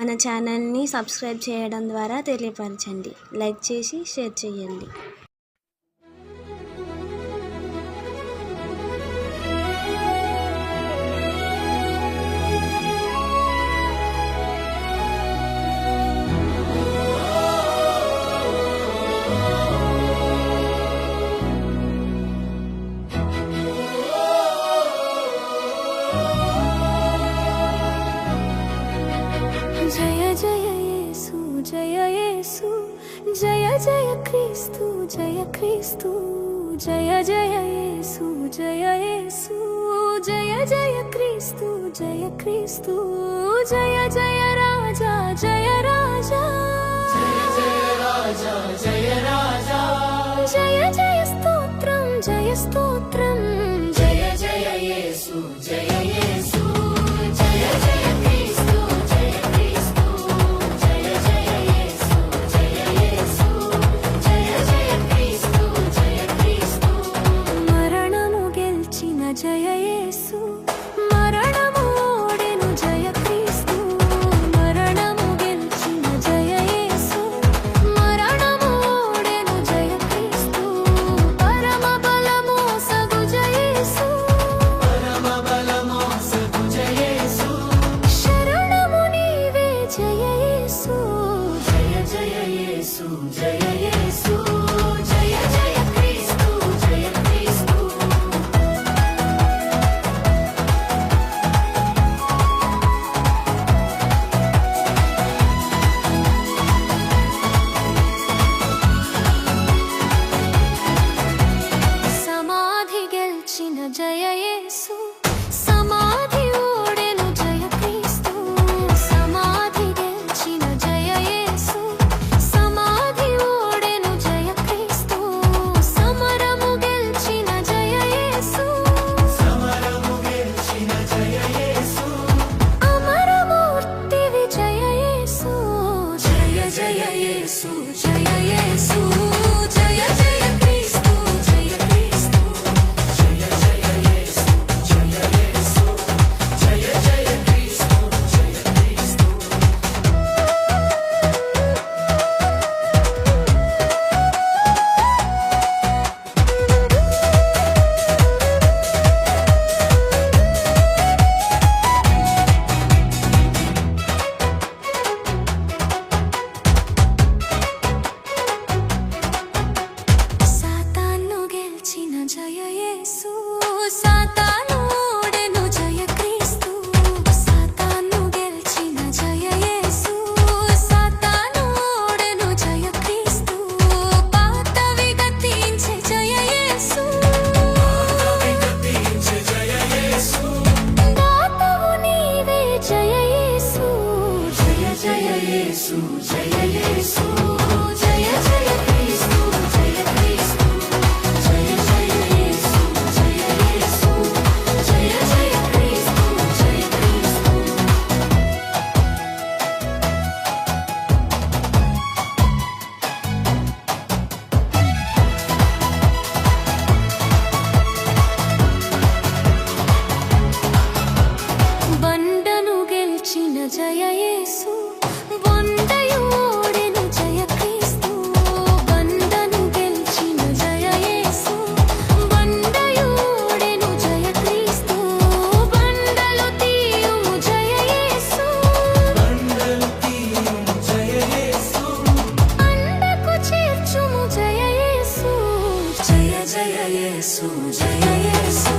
మన ఛానల్ని సబ్స్క్రైబ్ చేయడం ద్వారా తెలియపరచండి. లైక్ చేసి షేర్ చేయండి. జయ జయ యేసు జయ యేసు జయ జయ క్రీస్తు జయ క్రీస్తు జయ జయ యేసు జయ యేసు జయ జయ క్రీస్తు జయ క్రీస్తు జయ జయ రాజా జయ రాజా జయ రాజా జయ రాజా జయ జయ స్తోత్రం జయ స్తోత్రం జయ జయ యేసు జయ యేసు జయ జయ జయ యేసు మరణము ఓడెను జయ క్రీస్తు మరణము గెలిచిన జయ యేసు మరణము ఓడెను జయ క్రీస్తు పరమ బలము సగు జయ యేసు పరమ బలము సగు జయ యేసు శరణము నీవే జయ యేసు జయ జయ యేసు జయ యేసు జయ జయ క్రీస్తు జయ క్రీస్తు జయ యేసు సమాధి ఓడెను జయ క్రీస్తు సమాధి గెలిచిన జయ యేసు సమాధి ఓడెను జయ క్రీస్తు సమరము గెలిచిన జయ యేసు సమరము గెలిచిన జయ యేసు అమరమూర్తివి జయ యేసు జయ జయ యేసు జయ యేసు జయ జయ క్రీస్తు జయ క్రీస్తు జయ జయ యేసు జయ యేసు జయ జయ క్రీస్తు జయ క్రీస్తు సాతాను గెలిచిన జయ యేసు సాతాను ఓడెను జయ క్రీస్తు సాతాను గెలిచిన జయ యేసు సాతాను ఓడెను జయ క్రీస్తు పాతవి గతించే జయ యేసు పాతవి గతించే జయ యేసు దాతవు నీవే జయ యేసు జయ జయ యేసు జయ యేసు జయ జయ క్రీస్తు జయ క్రీస్తు జయ జయ యేసు జయ యేసు జయ జయ క్రీస్తు జయ క్రీస్తు బండను గెలిచిన జయ యేసు బొండయు ఓడెను జయ క్రీస్తు బండను గెలిచిన జయ యేసు బండయు ఓడెను జయ క్రీస్తు బండలు తీయుము జయ యేసు బండలు తీయుము జయ యేసు అండకు చేర్చుము జయ యేసు జయ జయ యేసు జయ యేసు